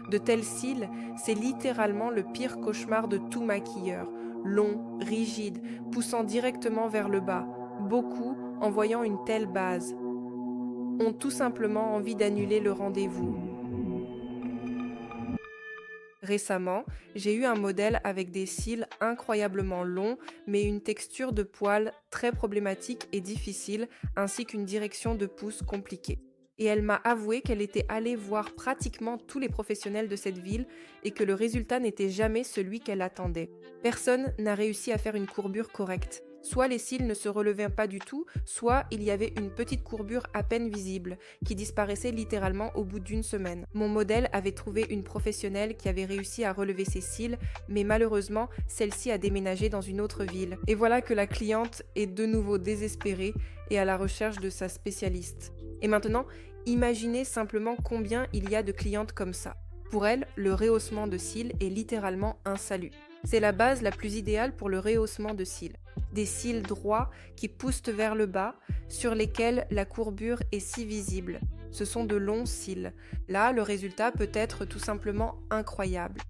De tels cils, c'est littéralement le pire cauchemar de tout maquilleur. Longs, rigides, poussant directement vers le bas. Beaucoup, en voyant une telle base, ont tout simplement envie d'annuler le rendez-vous. Récemment, j'ai eu un modèle avec des cils incroyablement longs, mais une texture de poils très problématique et difficile, ainsi qu'une direction de pouce compliquée. Et elle m'a avoué qu'elle était allée voir pratiquement tous les professionnels de cette ville et que le résultat n'était jamais celui qu'elle attendait. Personne n'a réussi à faire une courbure correcte. Soit les cils ne se relevaient pas du tout, soit il y avait une petite courbure à peine visible, qui disparaissait littéralement au bout d'une semaine. Mon modèle avait trouvé une professionnelle qui avait réussi à relever ses cils, mais malheureusement, celle-ci a déménagé dans une autre ville. Et voilà que la cliente est de nouveau désespérée et à la recherche de sa spécialiste. Et maintenant, imaginez simplement combien il y a de clientes comme ça. Pour elle, le rehaussement de cils est littéralement un salut. C'est la base la plus idéale pour le rehaussement de cils. Des cils droits qui poussent vers le bas, sur lesquels la courbure est si visible. Ce sont de longs cils. Là, le résultat peut être tout simplement incroyable.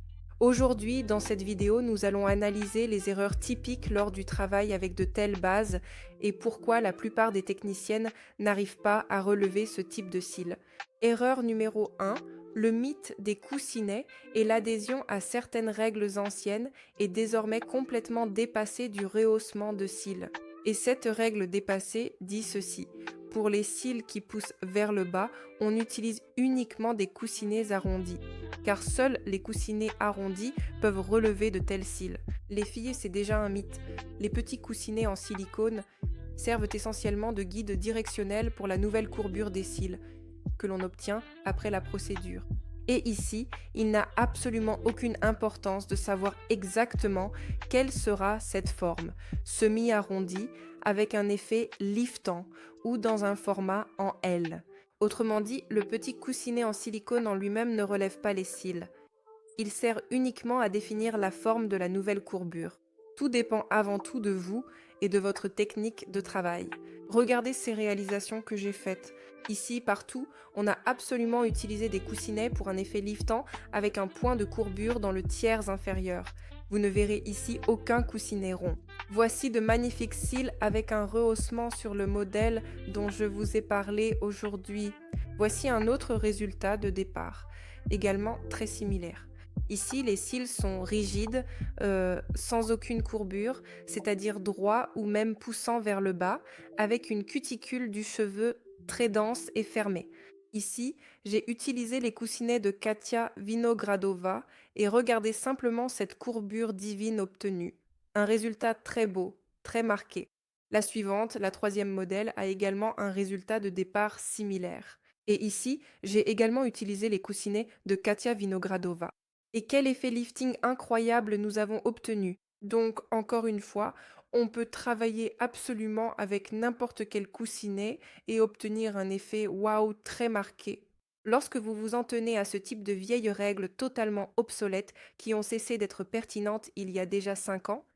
Aujourd'hui, dans cette vidéo, nous allons analyser les erreurs typiques lors du travail avec de telles bases et pourquoi la plupart des techniciennes n'arrivent pas à relever ce type de cils. Erreur numéro 1, le mythe des coussinets et l'adhésion à certaines règles anciennes est désormais complètement dépassée du rehaussement de cils. Et cette règle dépassée dit ceci. Pour les cils qui poussent vers le bas, on utilise uniquement des coussinets arrondis, car seuls les coussinets arrondis peuvent relever de tels cils. Les filles, c'est déjà un mythe. Les petits coussinets en silicone servent essentiellement de guide directionnel pour la nouvelle courbure des cils, que l'on obtient après la procédure. Et ici, il n'a absolument aucune importance de savoir exactement quelle sera cette forme, semi-arrondie, avec un effet liftant, ou dans un format en L. Autrement dit, le petit coussinet en silicone en lui-même ne relève pas les cils. Il sert uniquement à définir la forme de la nouvelle courbure. Tout dépend avant tout de vous et de votre technique de travail. Regardez ces réalisations que j'ai faites. Ici, partout, on a absolument utilisé des coussinets pour un effet liftant avec un point de courbure dans le tiers inférieur. Vous ne verrez ici aucun coussinet rond. Voici de magnifiques cils avec un rehaussement sur le modèle dont je vous ai parlé aujourd'hui. Voici un autre résultat de départ, également très similaire. Ici, les cils sont rigides, sans aucune courbure, c'est-à-dire droits ou même poussant vers le bas, avec une cuticule du cheveu très dense et fermée. Ici, j'ai utilisé les coussinets de Katia Vinogradova et regardez simplement cette courbure divine obtenue. Un résultat très beau, très marqué. La suivante, la troisième modèle, a également un résultat de départ similaire. Et ici, j'ai également utilisé les coussinets de Katia Vinogradova. Et quel effet lifting incroyable nous avons obtenu. Donc, encore une fois, on peut travailler absolument avec n'importe quel coussinet et obtenir un effet waouh très marqué. Lorsque vous vous en tenez à ce type de vieilles règles totalement obsolètes qui ont cessé d'être pertinentes il y a déjà 5 ans,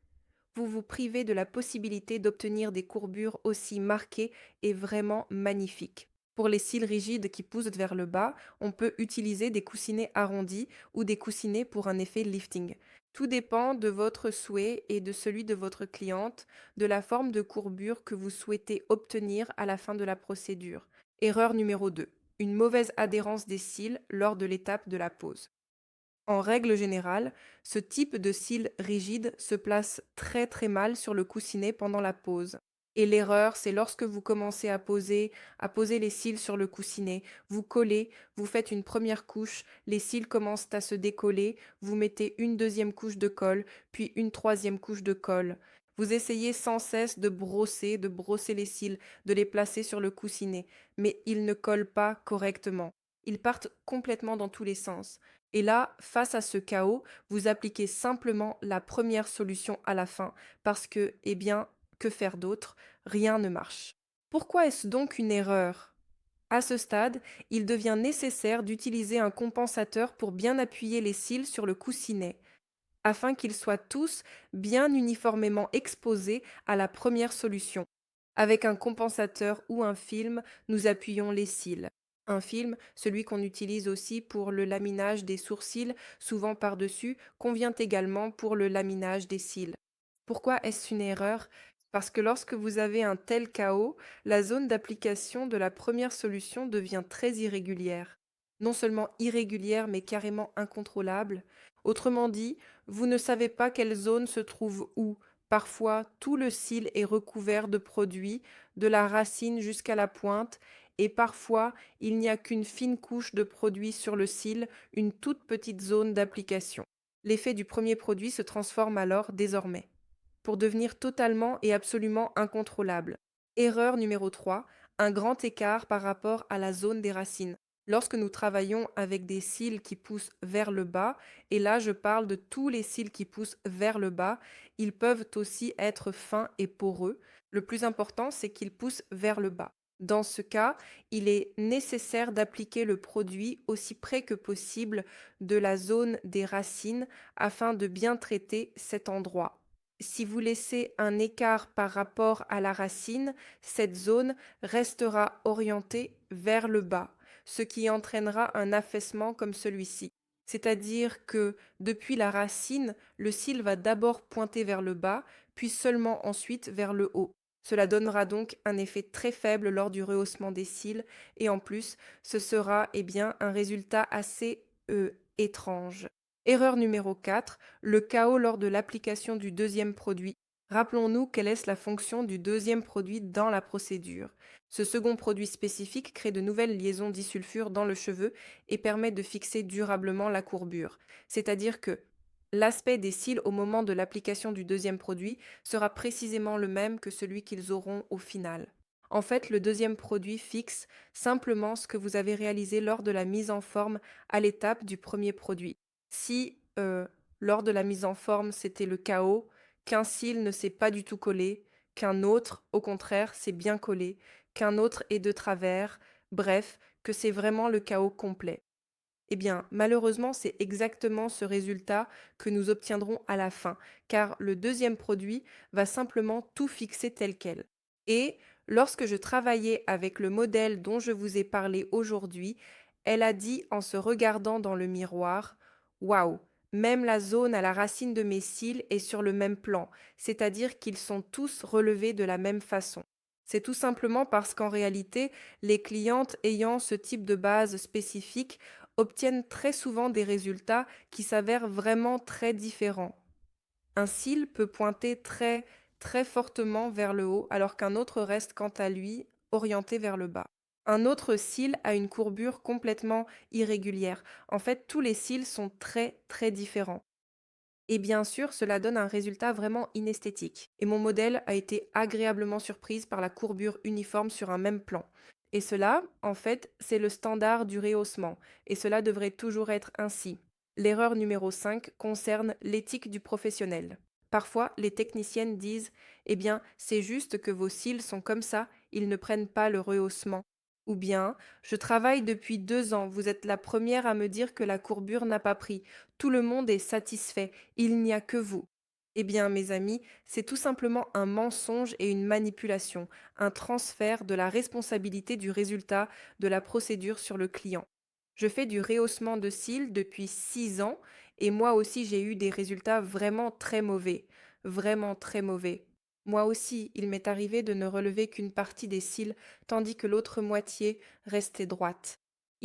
vous vous privez de la possibilité d'obtenir des courbures aussi marquées et vraiment magnifiques. Pour les cils rigides qui poussent vers le bas, on peut utiliser des coussinets arrondis ou des coussinets pour un effet lifting. Tout dépend de votre souhait et de celui de votre cliente, de la forme de courbure que vous souhaitez obtenir à la fin de la procédure. Erreur numéro 2. Une mauvaise adhérence des cils lors de l'étape de la pose. En règle générale, ce type de cils rigide se place très très mal sur le coussinet pendant la pose. Et l'erreur, c'est lorsque vous commencez à poser les cils sur le coussinet, vous collez, vous faites une première couche, les cils commencent à se décoller, vous mettez une deuxième couche de colle, puis une troisième couche de colle. Vous essayez sans cesse de brosser les cils, de les placer sur le coussinet, mais ils ne collent pas correctement. Ils partent complètement dans tous les sens. Et là, face à ce chaos, vous appliquez simplement la première solution à la fin, parce que, eh bien, que faire d'autre? Rien ne marche. Pourquoi est-ce donc une erreur? À ce stade, il devient nécessaire d'utiliser un compensateur pour bien appuyer les cils sur le coussinet, afin qu'ils soient tous bien uniformément exposés à la première solution. Avec un compensateur ou un film, nous appuyons les cils. Un film, celui qu'on utilise aussi pour le laminage des sourcils, souvent par-dessus, convient également pour le laminage des cils. Pourquoi est-ce une erreur? Parce que lorsque vous avez un tel chaos, la zone d'application de la première solution devient très irrégulière. Non seulement irrégulière, mais carrément incontrôlable. Autrement dit, vous ne savez pas quelle zone se trouve où. Parfois, tout le cil est recouvert de produits, de la racine jusqu'à la pointe, et parfois, il n'y a qu'une fine couche de produit sur le cil, une toute petite zone d'application. L'effet du premier produit se transforme alors désormais pour devenir totalement et absolument incontrôlable. Erreur numéro 3, un grand écart par rapport à la zone des racines. Lorsque nous travaillons avec des cils qui poussent vers le bas, et là je parle de tous les cils qui poussent vers le bas, ils peuvent aussi être fins et poreux. Le plus important, c'est qu'ils poussent vers le bas. Dans ce cas, il est nécessaire d'appliquer le produit aussi près que possible de la zone des racines afin de bien traiter cet endroit. Si vous laissez un écart par rapport à la racine, cette zone restera orientée vers le bas, ce qui entraînera un affaissement comme celui-ci. C'est-à-dire que depuis la racine, le cil va d'abord pointer vers le bas, puis seulement ensuite vers le haut. Cela donnera donc un effet très faible lors du rehaussement des cils et en plus, ce sera bien un résultat assez étrange. Erreur numéro 4, le chaos lors de l'application du deuxième produit. Rappelons-nous quelle est la fonction du deuxième produit dans la procédure. Ce second produit spécifique crée de nouvelles liaisons disulfure dans le cheveu et permet de fixer durablement la courbure. C'est-à-dire que l'aspect des cils au moment de l'application du deuxième produit sera précisément le même que celui qu'ils auront au final. En fait, le deuxième produit fixe simplement ce que vous avez réalisé lors de la mise en forme à l'étape du premier produit. Si, lors de la mise en forme, c'était le chaos, qu'un cil ne s'est pas du tout collé, qu'un autre, au contraire, s'est bien collé, qu'un autre est de travers, bref, que c'est vraiment le chaos complet. Eh bien, malheureusement, c'est exactement ce résultat que nous obtiendrons à la fin, car le deuxième produit va simplement tout fixer tel quel. Et lorsque je travaillais avec le modèle dont je vous ai parlé aujourd'hui, elle a dit en se regardant dans le miroir: Waouh, même la zone à la racine de mes cils est sur le même plan, c'est-à-dire qu'ils sont tous relevés de la même façon. C'est tout simplement parce qu'en réalité, les clientes ayant ce type de base spécifique obtiennent très souvent des résultats qui s'avèrent vraiment très différents. Un cil peut pointer très, très fortement vers le haut, alors qu'un autre reste quant à lui orienté vers le bas. Un autre cil a une courbure complètement irrégulière. En fait, tous les cils sont très, très différents. Et bien sûr, cela donne un résultat vraiment inesthétique. Et mon modèle a été agréablement surprise par la courbure uniforme sur un même plan. Et cela, en fait, c'est le standard du rehaussement. Et cela devrait toujours être ainsi. L'erreur numéro 5 concerne l'éthique du professionnel. Parfois, les techniciennes disent: Eh bien, c'est juste que vos cils sont comme ça, ils ne prennent pas le rehaussement. Ou bien: Je travaille depuis 2 ans, vous êtes la première à me dire que la courbure n'a pas pris. Tout le monde est satisfait, il n'y a que vous. Eh bien, mes amis, c'est tout simplement un mensonge et une manipulation, un transfert de la responsabilité du résultat de la procédure sur le client. Je fais du rehaussement de cils depuis 6 ans et moi aussi j'ai eu des résultats vraiment très mauvais, vraiment très mauvais. Moi aussi, il m'est arrivé de ne relever qu'une partie des cils tandis que l'autre moitié restait droite.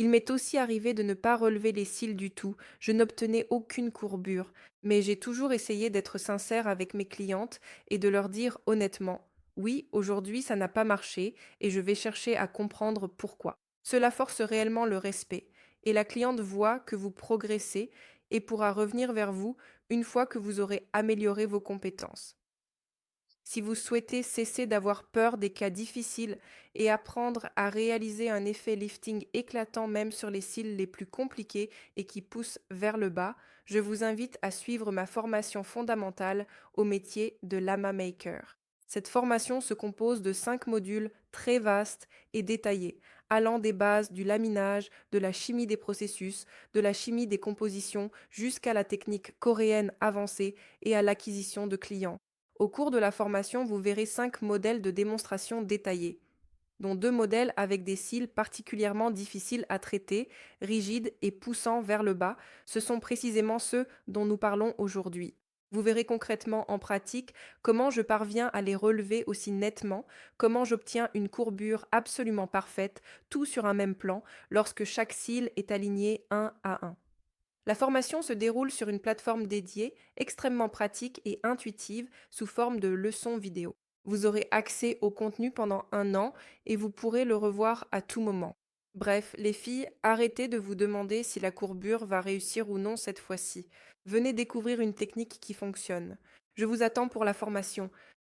Il m'est aussi arrivé de ne pas relever les cils du tout, je n'obtenais aucune courbure, mais j'ai toujours essayé d'être sincère avec mes clientes et de leur dire honnêtement: oui, aujourd'hui ça n'a pas marché et je vais chercher à comprendre pourquoi. Cela force réellement le respect et la cliente voit que vous progressez et pourra revenir vers vous une fois que vous aurez amélioré vos compétences. Si vous souhaitez cesser d'avoir peur des cas difficiles et apprendre à réaliser un effet lifting éclatant même sur les cils les plus compliqués et qui poussent vers le bas, je vous invite à suivre ma formation fondamentale au métier de lama maker. Cette formation se compose de 5 modules très vastes et détaillés, allant des bases du laminage, de la chimie des processus, de la chimie des compositions jusqu'à la technique coréenne avancée et à l'acquisition de clients. Au cours de la formation, vous verrez 5 modèles de démonstration détaillés. dont deux modèles avec des cils particulièrement difficiles à traiter, rigides et poussant vers le bas. Ce sont précisément ceux dont nous parlons aujourd'hui. Vous verrez concrètement en pratique comment je parviens à les relever aussi nettement, comment j'obtiens une courbure absolument parfaite, tout sur un même plan, lorsque chaque cil est aligné un à un. La formation se déroule sur une plateforme dédiée, extrêmement pratique et intuitive, sous forme de leçons vidéo. Vous aurez accès au contenu pendant un an et vous pourrez le revoir à tout moment. Bref, les filles, arrêtez de vous demander si la courbure va réussir ou non cette fois-ci. Venez découvrir une technique qui fonctionne. Je vous attends pour la formation.